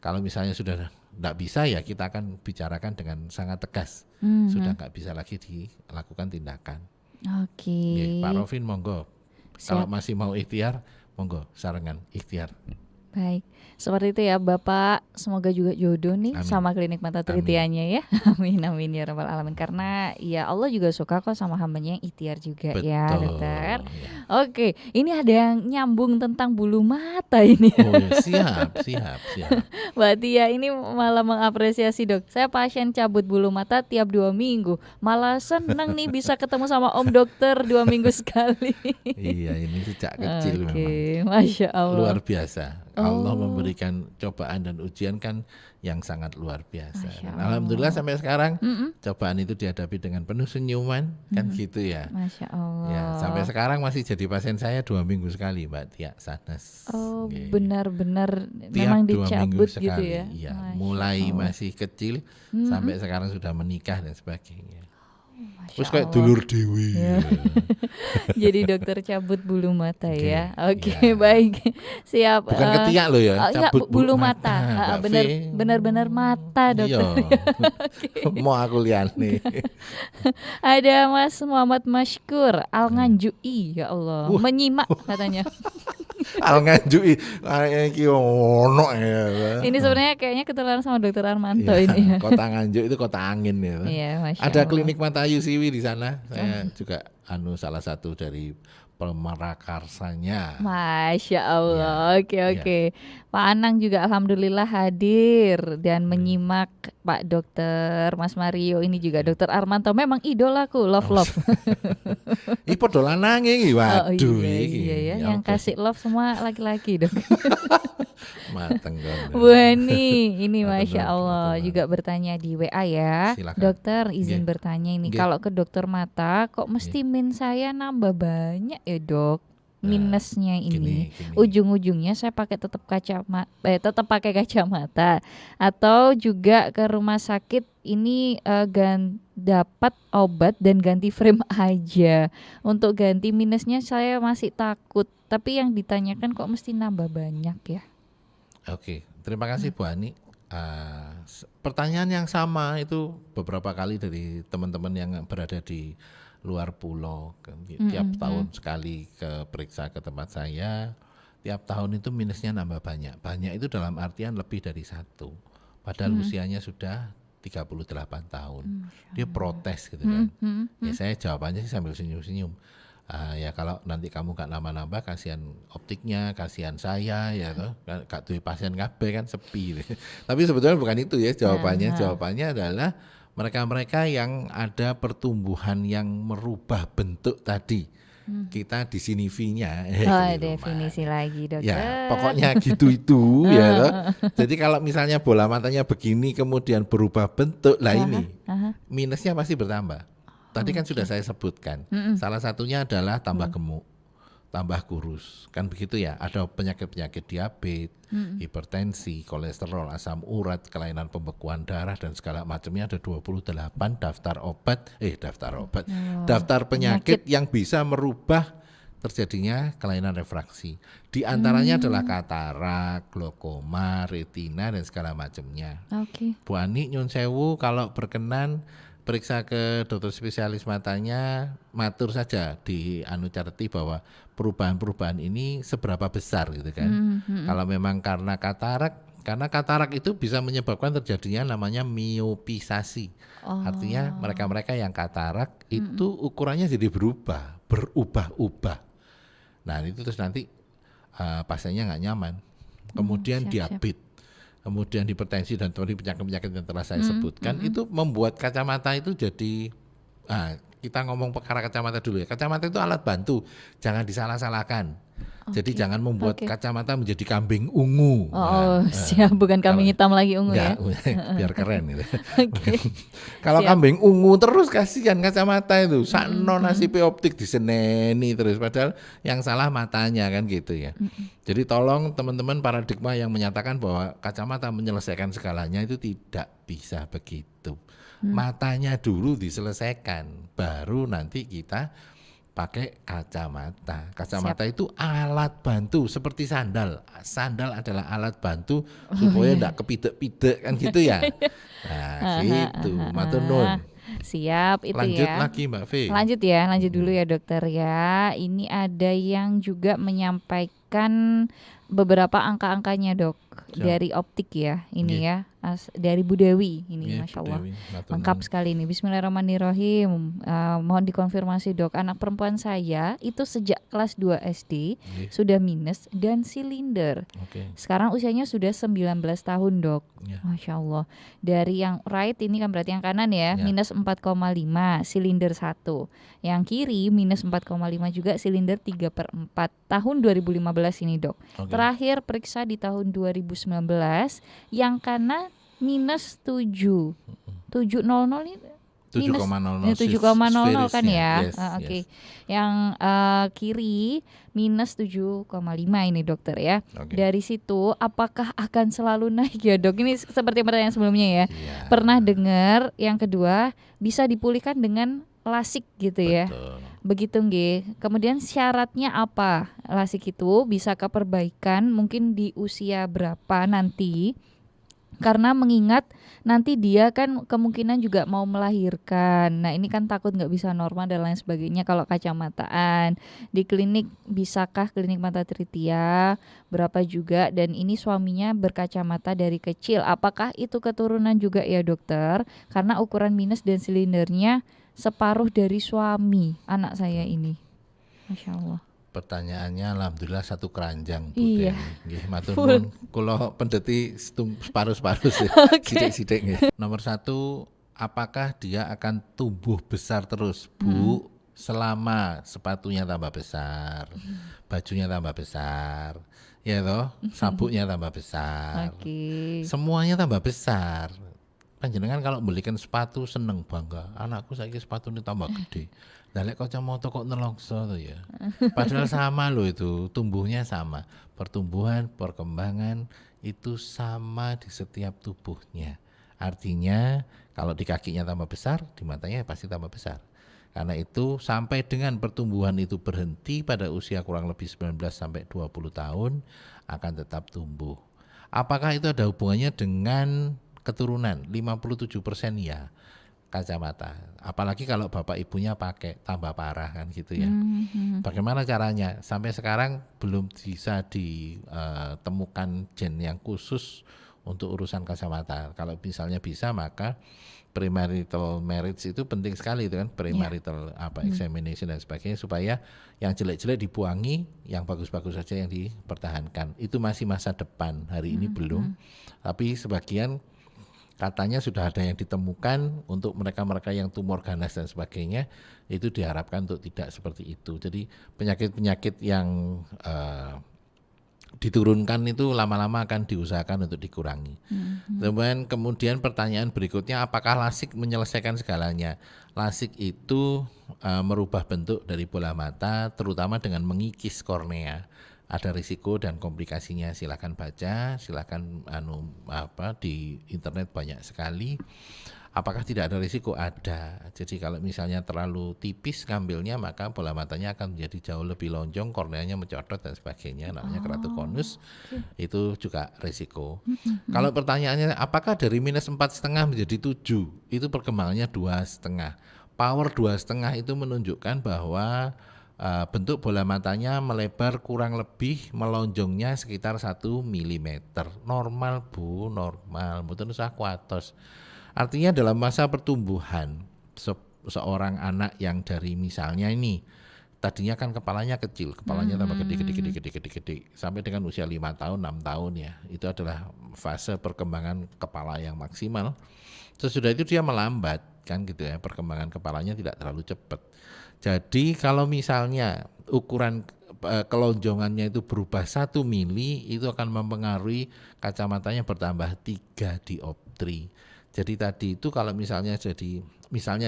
S2: Kalau misalnya sudah tidak bisa ya kita akan bicarakan dengan sangat tegas. Sudah nggak bisa lagi dilakukan tindakan. Pak Rovin monggo. Kalau masih mau ikhtiar, monggo sarangan ikhtiar.
S1: Baik, seperti itu ya Bapak. Semoga juga jodoh nih
S2: Amin.
S1: sama klinik mata Tritianya ya. Amin amin ya rabbal alamin. Karena ya Allah juga suka kok sama hambanya yang ikhtiar juga ya
S2: Betul.
S1: dokter.
S2: Ya.
S1: Oke, ini ada yang nyambung tentang bulu mata ini.
S2: Oh ya, siap.
S1: Mbak Tia ini malah mengapresiasi dok. Saya pasien cabut bulu mata tiap 2 minggu. Malah seneng nih bisa ketemu sama Om Dokter 2 minggu sekali.
S2: Iya, ini sejak kecil memang.
S1: Oke, Masya Allah.
S2: Luar biasa. Allah memberikan cobaan dan ujian kan yang sangat luar biasa.
S1: Masya
S2: Dan
S1: Allah.
S2: alhamdulillah sampai sekarang cobaan itu dihadapi dengan penuh senyuman, kan gitu ya.
S1: Masya Allah.
S2: Ya, sampai sekarang masih jadi pasien saya 2 minggu sekali, Mbak Tia Sanes.
S1: Oh,
S2: Oke.
S1: benar-benar
S2: Tiap
S1: memang
S2: 2 minggu
S1: dicabut gitu
S2: sekali.
S1: ya.
S2: Iya,
S1: Masya
S2: mulai
S1: Allah.
S2: masih kecil sampai sekarang sudah menikah dan sebagainya.
S1: Masya
S2: Terus kayak
S1: Allah.
S2: dulur dewi.
S1: Ya. Jadi dokter cabut bulu mata
S2: Oke,
S1: ya. Oke,
S2: iya.
S1: baik. Siap.
S2: Bukan ketiak loh ya,
S1: enggak,
S2: cabut
S1: bulu mata.
S2: Mbak
S1: Benar
S2: Fe.
S1: benar-benar mata dokter.
S2: Iya. Mau aku lihat nih.
S1: Ada Mas Muhammad Mashkur Al Nganjui, ya Allah.
S2: Wah.
S1: Menyimak katanya.
S2: Al nganjui iki ono ya.
S1: Ini sebenarnya kayaknya ketularan sama dokter Armanto
S2: Iya,
S1: ini ya.
S2: Kota Nganjuk itu kota angin ya.
S1: Iya, Masya
S2: Ada
S1: Allah.
S2: klinik mata Ayu Siwi di sana. Saya juga salah satu dari pemerakarsanya.
S1: Masya Allah, oke
S2: Iya.
S1: oke. Pak Anang juga alhamdulillah hadir dan menyimak Pak Dokter Mas Mario ini juga Dokter Armanto memang idolaku love.
S2: Ih padha lanange iki. Waduh
S1: iya,
S2: iki.
S1: iya ya,
S2: Ya
S1: yang
S2: apa
S1: kasih love semua laki-laki dok.
S2: mateng kan.
S1: Bu Eni ini
S2: Matur
S1: Masya
S2: nuwun,
S1: Allah
S2: matur nuwun.
S1: juga bertanya di WA ya.
S2: Silakan.
S1: Dokter izin
S2: Nggih.
S1: bertanya ini
S2: Nggih.
S1: kalau ke dokter mata kok mesti min saya nambah banyak ya dok? Minusnya ini.
S2: Gini.
S1: Ujung-ujungnya saya pakai tetap pakai kacamata atau juga ke rumah sakit ini dapat obat dan ganti frame aja. Untuk ganti minusnya saya masih takut. Tapi yang ditanyakan kok mesti nambah banyak ya?
S2: Oke, terima kasih Bu Ani. Pertanyaan yang sama itu beberapa kali dari teman-teman yang berada di luar pulau. Tiap tahun sekali periksa ke tempat saya, tiap tahun itu minusnya nambah banyak. Banyak itu dalam artian lebih dari 1. Padahal usianya sudah 38 tahun. Dia protes gitu kan. Ya saya jawabannya sih sambil senyum-senyum. Ya kalau nanti kamu gak nambah-nambah, kasihan optiknya, kasihan saya ya toh. Gak duwe pasien kabeh kan sepi. Tapi sebetulnya bukan itu ya jawabannya. Jawabannya adalah mereka-mereka yang ada pertumbuhan yang merubah bentuk tadi. Kita di sini V-nya.
S1: Oh, definisi lagi dokter.
S2: Ya, pokoknya gitu itu ya toh. Jadi kalau misalnya bola matanya begini kemudian berubah bentuk, lah ini minusnya pasti bertambah. Tadi kan sudah saya sebutkan. Salah satunya adalah tambah gemuk, tambah kurus. Kan begitu ya. Ada penyakit-penyakit diabetes, hipertensi, kolesterol, asam urat, kelainan pembekuan darah dan segala macamnya. Ada 28 daftar penyakit yang bisa merubah terjadinya kelainan refraksi. Di antaranya adalah katarak, glaukoma, retina dan segala macamnya.
S1: Oke.
S2: Bu Ani nyun sewu kalau berkenan periksa ke dokter spesialis matanya, matur saja di carti bahwa perubahan-perubahan ini seberapa besar gitu kan. Kalau memang karena katarak itu bisa menyebabkan terjadinya namanya miopisasi. Artinya mereka-mereka yang katarak itu ukurannya jadi berubah-ubah. Nah itu terus nanti pasiennya nggak nyaman. Kemudian diabetes. Kemudian hipertensi dan penyakit-penyakit yang telah saya sebutkan itu membuat kacamata itu jadi kita ngomong perkara kacamata dulu ya. Kacamata itu alat bantu, jangan disalah-salahkan. Jadi jangan membuat kacamata menjadi kambing ungu.
S1: Siap, bukan kambing hitam lagi ungu ya.
S2: Biar keren gitu.
S1: Oke.
S2: Kalau kambing ungu terus kasihan kacamata itu. Sakno nasibe optik diseneni terus padahal yang salah matanya kan gitu ya. Jadi tolong teman-teman paradigma yang menyatakan bahwa kacamata menyelesaikan segalanya itu tidak bisa begitu. Matanya dulu diselesaikan, baru nanti kita pakai kacamata. Kacamata itu alat bantu seperti sandal. Sandal adalah alat bantu supaya tidak kepidek-pidek kan gitu ya. Nah gitu, matur nuwun.
S1: Siap itu
S2: Lanjut
S1: ya.
S2: lagi Mbak V.
S1: Lanjut dulu ya dokter ya. Ini ada yang juga menyampaikan memberikan beberapa angka-angkanya dok dari optik ya ini ya dari Bu Dewi ini Masya Allah lengkap sekali ini. Bismillahirrahmanirrahim. Mohon dikonfirmasi dok, anak perempuan saya itu sejak kelas 2 SD sudah minus dan silinder. Sekarang usianya sudah 19 tahun dok. Masya Allah. Dari yang right ini kan berarti yang kanan ya minus 4,5 silinder 1. Yang kiri minus 4,5 juga silinder 3/4 tahun 2015 ini dok. Terakhir periksa di tahun 2019 yang kanan minus 700 ini 7,00 kan ya. Oke. Yang kiri minus 7,5 ini dokter ya. Dari situ apakah akan selalu naik ya dok? Ini seperti pertanyaan sebelumnya ya. Pernah dengar yang kedua bisa dipulihkan dengan lasik gitu ya. Begitu nggih. Kemudian syaratnya apa? Lasik itu bisa keperbaikan mungkin di usia berapa nanti? Karena mengingat nanti dia kan kemungkinan juga mau melahirkan. Nah ini kan takut nggak bisa normal dan lain sebagainya kalau kacamataan. Di klinik bisakah klinik mata Tritia? Berapa juga? Dan ini suaminya berkacamata dari kecil. Apakah itu keturunan juga ya dokter? Karena ukuran minus dan silindernya separuh dari suami anak saya ini. Masya Allah.
S2: Pertanyaannya alhamdulillah satu keranjang Bu Deni. Nggih matur nuwun kula pendeti separuh-separuh sithik-sithik nggih. Nomor 1, apakah dia akan tumbuh besar terus Bu selama sepatunya tambah besar, bajunya tambah besar, ya toh, sabuknya tambah besar. Semuanya tambah besar. Panjenengan kalau belikan sepatu seneng bangga, anakku saiki sepatu ini tambah gede. Lah lek kacamata kok nelongso to ya. Padahal sama loh itu, tumbuhnya sama. Pertumbuhan, perkembangan itu sama di setiap tubuhnya. Artinya kalau di kakinya tambah besar, di matanya pasti tambah besar. Karena itu sampai dengan pertumbuhan itu berhenti pada usia kurang lebih 19 sampai 20 tahun akan tetap tumbuh. Apakah itu ada hubungannya dengan keturunan? 57% ya. Kacamata, apalagi kalau bapak ibunya pakai tambah parah kan gitu ya. Bagaimana caranya? Sampai sekarang belum bisa ditemukan gen yang khusus untuk urusan kacamata. Kalau misalnya bisa maka premarital marriage itu penting sekali itu kan, premarital examination dan sebagainya supaya yang jelek-jelek dibuangi, yang bagus-bagus saja yang dipertahankan. Itu masih masa depan, hari ini belum. Tapi sebagian katanya sudah ada yang ditemukan untuk mereka-mereka yang tumor ganas dan sebagainya, itu diharapkan untuk tidak seperti itu. Jadi penyakit-penyakit yang diturunkan itu lama-lama akan diusahakan untuk dikurangi. Kemudian pertanyaan berikutnya, apakah lasik menyelesaikan segalanya? Lasik itu merubah bentuk dari bola mata, terutama dengan mengikis kornea. Ada risiko dan komplikasinya, silakan baca, silakan di internet banyak sekali. Apakah tidak ada risiko? Ada. Jadi kalau misalnya terlalu tipis ngambilnya maka bola matanya akan menjadi jauh lebih lonjong, korneanya mencodot dan sebagainya, namanya keratokonus. Itu juga risiko. Kalau pertanyaannya apakah dari minus 4,5 menjadi 7? Itu perkembangannya 2,5. Power 2,5 itu menunjukkan bahwa bentuk bola matanya melebar kurang lebih melonjongnya sekitar 1 mm. Normal Bu, normal. Mboten usah kuatos. Artinya dalam masa pertumbuhan seorang anak yang dari misalnya ini tadinya kan kepalanya kecil, kepalanya tambah gede sampai dengan usia 5 tahun, 6 tahun ya. Itu adalah fase perkembangan kepala yang maksimal. Sesudah itu dia melambat kan gitu ya, perkembangan kepalanya tidak terlalu cepat. Jadi kalau misalnya ukuran kelonjongannya itu berubah 1 mili, itu akan mempengaruhi kacamatanya bertambah 3 dioptri. Jadi tadi itu kalau misalnya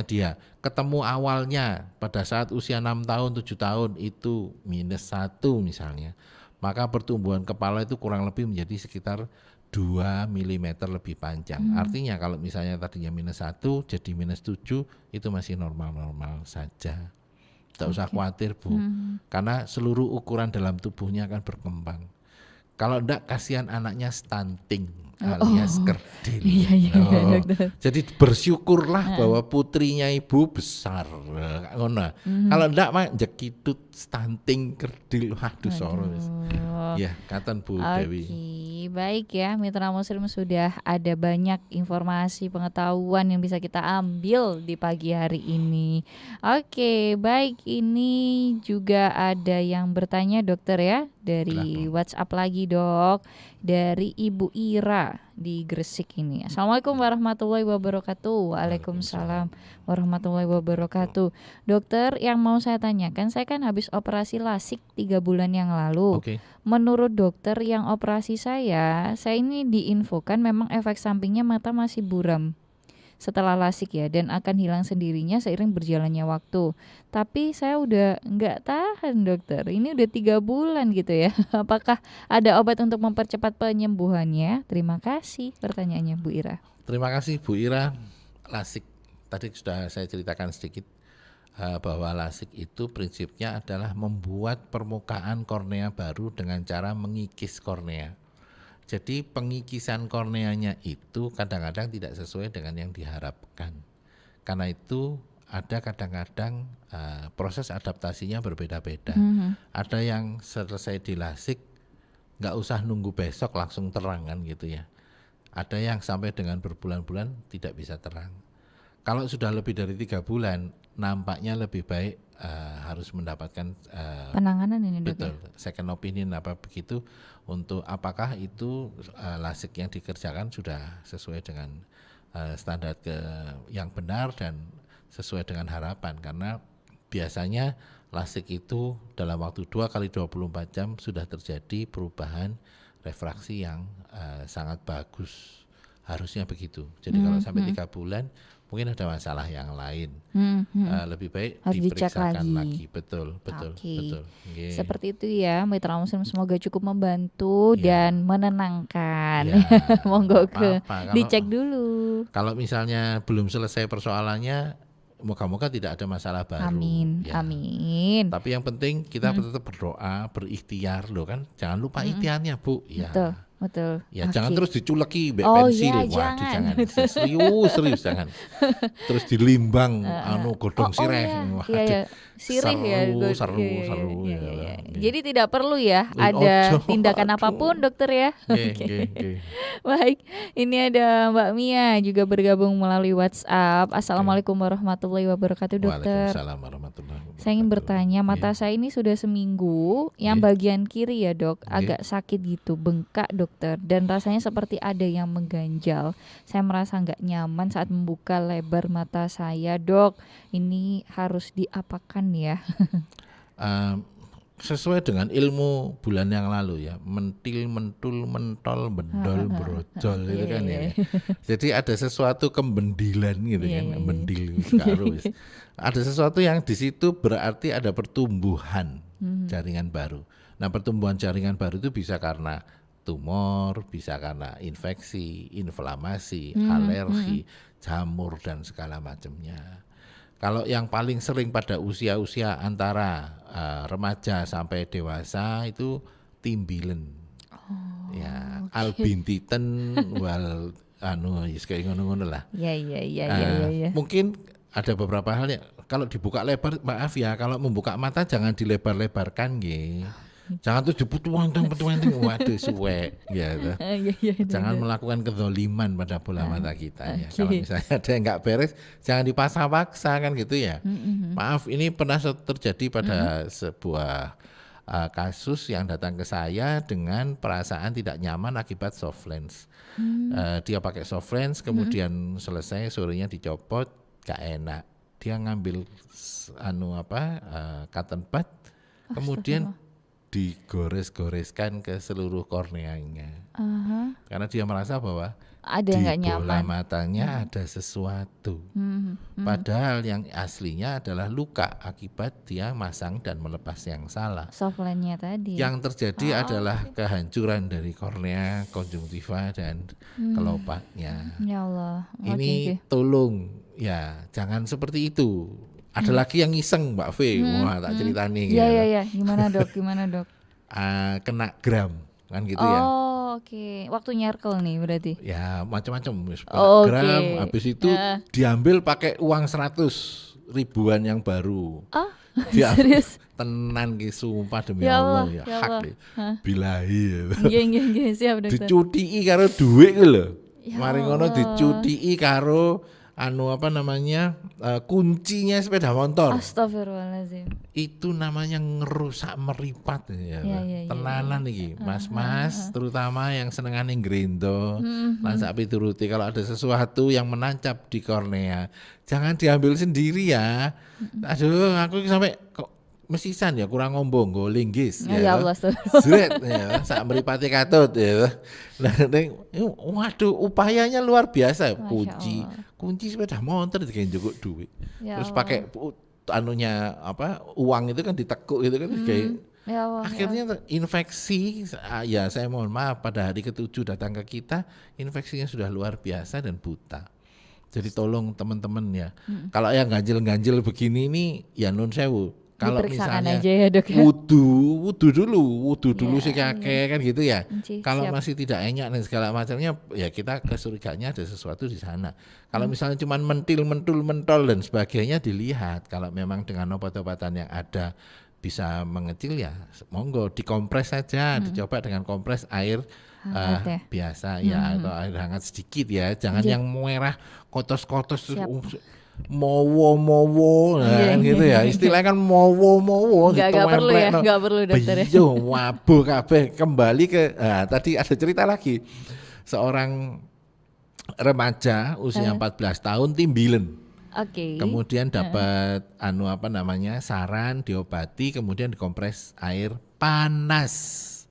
S2: dia ketemu awalnya pada saat usia 6 tahun, 7 tahun itu minus 1 misalnya, maka pertumbuhan kepala itu kurang lebih menjadi sekitar 2 mm lebih panjang. Artinya kalau misalnya tadinya minus 1 jadi minus 7 itu masih normal-normal saja. Tidak usah khawatir Bu, karena seluruh ukuran dalam tubuhnya akan berkembang. Kalau enggak kasihan anaknya stunting. alias kerdil.
S1: Iya, dokter.
S2: Jadi bersyukurlah bahwa putrinya ibu besar. Ngono. Kalau ndak mah jekitut stunting kerdil, waduh soro. Ya, katon Bu Dewi.
S1: Baik ya, Mitra Muslim, sudah ada banyak informasi pengetahuan yang bisa kita ambil di pagi hari ini. Oke, baik, ini juga ada yang bertanya dokter ya, dari WhatsApp lagi dok, dari Ibu Ira di Gresik ini. Assalamualaikum warahmatullahi wabarakatuh. Waalaikumsalam warahmatullahi wabarakatuh. Dokter, yang mau saya tanyakan, saya kan habis operasi LASIK 3 bulan yang lalu. Menurut dokter yang operasi saya ini diinfokan memang efek sampingnya mata masih buram setelah LASIK ya, dan akan hilang sendirinya seiring berjalannya waktu. Tapi saya udah nggak tahan dokter, ini udah 3 bulan gitu ya. Apakah ada obat untuk mempercepat penyembuhannya? Terima kasih pertanyaannya Bu Ira.
S2: Terima kasih Bu Ira. LASIK tadi sudah saya ceritakan sedikit bahwa LASIK itu prinsipnya adalah membuat permukaan kornea baru dengan cara mengikis kornea. Jadi pengikisan korneanya itu kadang-kadang tidak sesuai dengan yang diharapkan. Karena itu ada kadang-kadang proses adaptasinya berbeda-beda. Ada yang selesai di LASIK nggak usah nunggu besok langsung terang kan gitu ya. Ada yang sampai dengan berbulan-bulan tidak bisa terang. Kalau sudah lebih dari 3 bulan, nampaknya lebih baik harus mendapatkan
S1: penanganan ini dok.
S2: Betul, second opinion apa begitu, untuk apakah itu LASIK yang dikerjakan sudah sesuai dengan standar yang benar dan sesuai dengan harapan. Karena biasanya LASIK itu dalam waktu 2x24 jam sudah terjadi perubahan refraksi yang sangat bagus. Harusnya begitu. Jadi kalau sampai 3 bulan mungkin ada masalah yang lain. Lebih baik harus diperiksakan lagi. Betul. Okay.
S1: Seperti itu ya, Mitra Muslim, semoga cukup membantu dan menenangkan. Monggo dicek dulu.
S2: Kalau misalnya belum selesai persoalannya, moga-moga tidak ada masalah baru.
S1: Amin. Amin.
S2: Tapi yang penting kita tetap berdoa, berikhtiar loh kan. Jangan lupa ikhtiarnya Bu. Ya.
S1: Betul.
S2: Ya jangan terus diculeki pensil. Jangan. Serius jangan. Terus dilimbang godong sireh.
S1: Sirih ya.
S2: Seru.
S1: Jadi tidak perlu ya ada tindakan apapun dokter ya. Baik, ini ada Mbak Mia juga bergabung melalui WhatsApp. Assalamualaikum warahmatullahi wabarakatuh dokter.
S2: Waalaikumsalam warahmatullahi wabarakatuh.
S1: Saya ingin bertanya, mata saya ini sudah seminggu, yang bagian kiri ya dok, agak sakit gitu, bengkak dokter, dan rasanya seperti ada yang mengganjal. Saya merasa nggak nyaman saat membuka lebar mata saya dok. Ini harus diapakan ya?
S2: Sesuai dengan ilmu bulan yang lalu ya, mentil, mentul, mentol, bendol, brojol itu kan ya. Jadi ada sesuatu kebendilan gitu kan, bendil harus. Ada sesuatu yang di situ berarti ada pertumbuhan jaringan baru. Nah, pertumbuhan jaringan baru itu bisa karena tumor, bisa karena infeksi, inflamasi, alergi, jamur dan segala macamnya. Kalau yang paling sering pada usia-usia antara remaja sampai dewasa itu timbilen. Albintiten wal kayak ngono-ngono lah.
S1: Iya.
S2: Mungkin ada beberapa hal ya, kalau dibuka lebar, maaf ya, kalau membuka mata jangan dilebar-lebarkan nggih. Jangan terus diputuang-tuang, waduh suwe gitu. Jangan melakukan kezoliman pada bola mata kita ya. Kalau misalnya ada yang nggak beres, jangan dipaksa-paksa kan gitu ya. Maaf, ini pernah terjadi pada sebuah kasus yang datang ke saya dengan perasaan tidak nyaman akibat soft lens. Dia pakai soft lens, kemudian selesai sorenya dicopot, gak enak. Dia ngambil cotton bud, kemudian digores-goreskan ke seluruh korneanya. Karena dia merasa bahwa
S1: ada
S2: di
S1: nggak nyaman,
S2: bola matanya ada sesuatu. Padahal yang aslinya adalah luka akibat dia masang dan melepas yang salah.
S1: Soft lens-nya tadi.
S2: Yang terjadi adalah kehancuran dari kornea, konjungtiva dan kelopaknya.
S1: Ya Allah.
S2: Ini tolong ya jangan seperti itu. Ada lagi yang iseng Mbak V, tak ceritani.
S1: Iya. Gimana dok?
S2: Kena gram kan gitu ya.
S1: Oke, waktu nyerkel nih berarti.
S2: Ya macam-macam,
S1: Oke.
S2: gram, habis itu diambil pakai uang 100 ribuan yang baru.
S1: Oh,
S2: Dia
S1: serius?
S2: tenan ki sumpah demi
S1: Ya
S2: Allah
S1: Allah,
S2: ya
S1: ya
S2: hak
S1: Allah.
S2: deh. Bilahi ya.
S1: Nggih, siap dokter.
S2: Dicutii karo duit ku lho.
S1: Ya
S2: Mari ngono
S1: Allah.
S2: dicutii karo kuncinya sepeda motor.
S1: Astagfirullahaladzim.
S2: Itu namanya ngerusak meripat ya.
S1: Ya.
S2: Tenanan iki, mas-mas terutama yang senengane ngrendo, lan sak pituruti kalau ada sesuatu yang menancap di kornea, jangan diambil sendiri ya. Aduh, aku sampai kok mesisan ya kurang ngomong nggo linggis
S1: Ya Allah, astagfirullah.
S2: Zret ya, sak mripate katut ya. Nah, waduh upayanya luar biasa.
S1: Masya
S2: Kunci sepeda motor digenjok duit.
S1: Ya
S2: Terus
S1: Allah.
S2: pakai uang itu kan ditekuk gitu kan kayak
S1: Ya Allah.
S2: akhirnya infeksi. Ya saya mohon maaf, pada hari ke-7 datang ke kita infeksinya sudah luar biasa dan buta. Jadi tolong teman-teman ya, kalau yang ganjil-ganjil begini nih ya nun sewu. Kalau
S1: Diperiksakan
S2: misalnya
S1: aja ya, Dok ya.
S2: wudu dulu
S1: Ya,
S2: sih kakek kan gitu ya. Kalau
S1: Siap.
S2: masih tidak enak dan segala macamnya ya kita kesuriganya ada sesuatu di sana. Kalau misalnya cuma mentol dan sebagainya dilihat. Kalau memang dengan obat-obatan yang ada bisa mengecil ya monggo dikompres saja, dicoba dengan kompres air
S1: Hangat ya?
S2: biasa ya atau air hangat sedikit ya. Jangan yang merah kotos-kotos
S1: Siap.
S2: mowo
S1: Iya,
S2: kan gitu ya. Istilahnya kan mowo
S1: Nggak perlu ya, nggak perlu dokter ya.
S2: Beyo wabuh kabeh. Kembali ke tadi ada cerita lagi. Seorang remaja usia 14 tahun timbilen.
S1: Oke.
S2: Kemudian dapat saran diobati, kemudian dikompres air panas.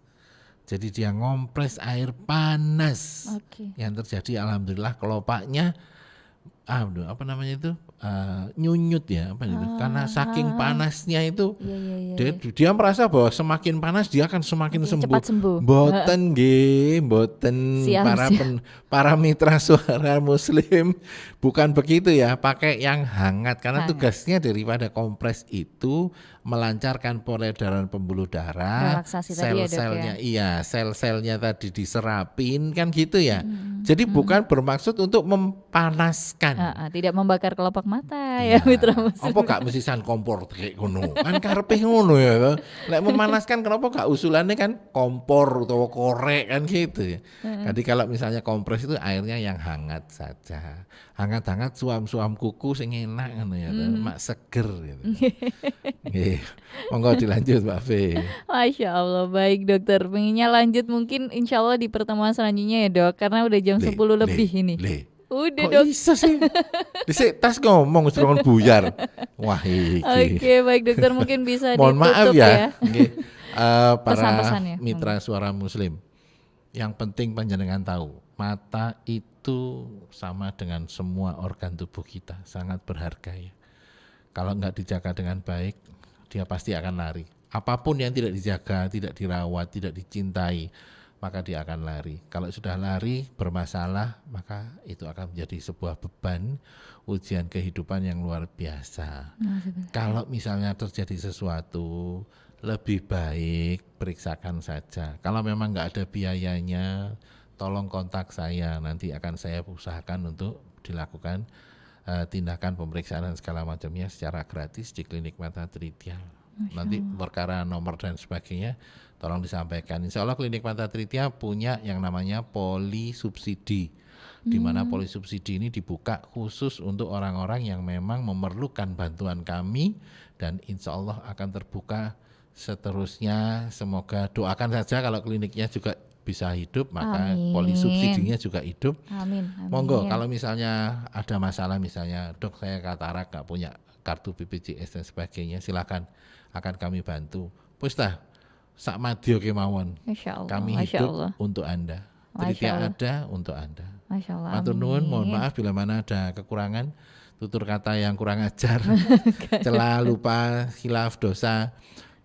S2: Jadi dia ngompres air panas.
S1: Oke.
S2: Yang terjadi alhamdulillah kelopaknya nyunyut ya karena saking panasnya itu.
S1: Iya.
S2: Dia merasa bahwa semakin panas dia akan semakin sembuh.
S1: Cepat sembuh.
S2: Mboten
S1: Siap.
S2: para mitra suara muslim bukan begitu ya, pakai yang hangat karena tugasnya daripada kompres itu melancarkan peredaran pembuluh darah,
S1: Relaksasi tadi ya, Dok,
S2: sel-selnya sel-selnya tadi diserapin kan gitu ya. Jadi bukan bermaksud untuk mempanaskan.
S1: Tidak membakar kelopak mata ya mitra muslim.
S2: Apa gak mesisan kompor kayak ngono? Kan karepe ngono ya. Lek memanaskan kenapa gak usulannya kan kompor atau korek kan gitu ya. Jadi kalau misalnya kompres itu airnya yang hangat saja. Hangat-hangat suam-suam kuku sing enak ngono ya, mak seger gitu. Nggih. Monggo dilanjut Mbak Fe.
S1: Masya Allah, baik dokter. Pengennya lanjut mungkin insya Allah di pertemuan selanjutnya ya dok, karena udah jam 10 lebih ini. Udah
S2: Kok
S1: dok.
S2: bisa sih? Dhisik tas ngomong suruh buyar. Wah iki.
S1: Oke baik dokter, mungkin bisa
S2: Mohon
S1: ditutup
S2: maaf ya. Nggih. Para
S1: Pesan-pesannya.
S2: mitra suara muslim. Yang penting panjenengan tahu, mata itu sama dengan semua organ tubuh kita, sangat berharga ya. Kalau enggak dijaga dengan baik, dia pasti akan lari. Apapun yang tidak dijaga, tidak dirawat, tidak dicintai, maka dia akan lari. Kalau sudah lari bermasalah, maka itu akan menjadi sebuah beban, ujian kehidupan yang luar biasa. Kalau misalnya terjadi sesuatu, lebih baik periksakan saja. Kalau memang nggak ada biayanya, tolong kontak saya. Nanti akan saya usahakan untuk dilakukan tindakan pemeriksaan dan segala macamnya secara gratis di Klinik Mata Tritya. Nanti perkara nomor dan sebagainya tolong disampaikan. Insya Allah Klinik Mata Tritya punya yang namanya polisubsidi, di mana polisubsidi ini dibuka khusus untuk orang-orang yang memang memerlukan bantuan kami, dan insya Allah akan terbuka seterusnya. Semoga doakan saja kalau kliniknya juga bisa hidup, maka polisubsidinya juga hidup.
S1: Amin.
S2: Monggo kalau misalnya ada masalah, misalnya dok saya katarak gak punya kartu BPJS dan sebagainya, silakan, akan kami bantu. Wis tah sak madya kemawon. Kami hidup untuk Anda. Tritya ada untuk Anda.
S1: Masya Allah.
S2: Matur nuwun, mohon maaf bila mana ada kekurangan, tutur kata yang kurang ajar, celah, lupa, khilaf, dosa.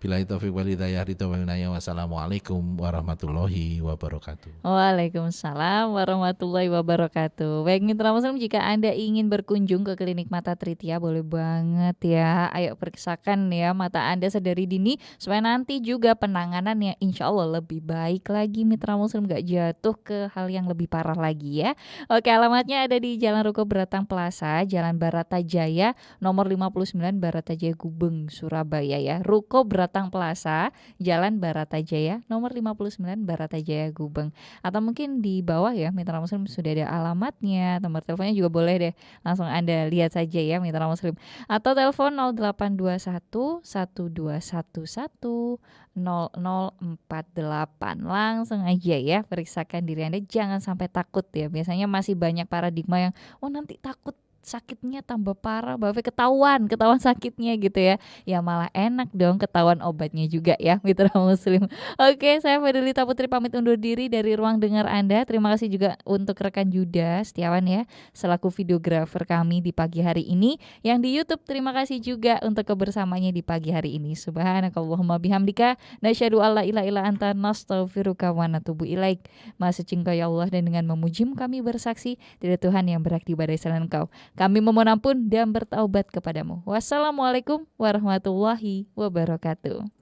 S2: Billahi taufiq wal hidayah, ridho wal inayah. Wassalamualaikum warahmatullahi wabarakatuh.
S1: Waalaikumsalam warahmatullahi wabarakatuh. Baik mitra muslim, jika Anda ingin berkunjung ke klinik mata Tritia, boleh banget ya. Ayo periksakan ya mata Anda sedari dini supaya nanti juga penanganannya insya Allah lebih baik lagi mitra muslim, gak jatuh ke hal yang lebih parah lagi ya. Oke, alamatnya ada di Jalan Ruko Beratang Plaza, Jalan Baratajaya, nomor 59 Baratajaya Gubeng, Surabaya ya. Ruko Beratang Plaza, Jalan Baratajaya, nomor 59 Baratajaya Gubeng. Atau mungkin di bawah ya mitra muslim sudah ada alamatnya, nomor teleponnya juga boleh deh langsung Anda lihat saja ya mitra muslim. Atau telepon 0821 1211 0048. Langsung aja ya periksakan diri Anda, jangan sampai takut ya. Biasanya masih banyak paradigma yang nanti takut sakitnya tambah parah, bahwa ketahuan sakitnya gitu ya. Ya malah enak dong ketahuan obatnya juga ya mitra muslim. Oke, saya Fedelita Putri pamit undur diri dari ruang dengar Anda. Terima kasih juga untuk rekan Yuda Setiawan ya, selaku videografer kami di pagi hari ini. Yang di YouTube, terima kasih juga untuk kebersamanya di pagi hari ini. Subhanakallahumma bihamdika nasyhadu alla ilaha illa anta nastaghfiruka wa natubu ilaik. Maha suci Engkau ya Allah, dan dengan memujimu kami bersaksi tidak Tuhan yang berhak diibadahi selain Engkau. Kami memohon ampun dan bertaubat kepadamu. Wassalamualaikum warahmatullahi wabarakatuh.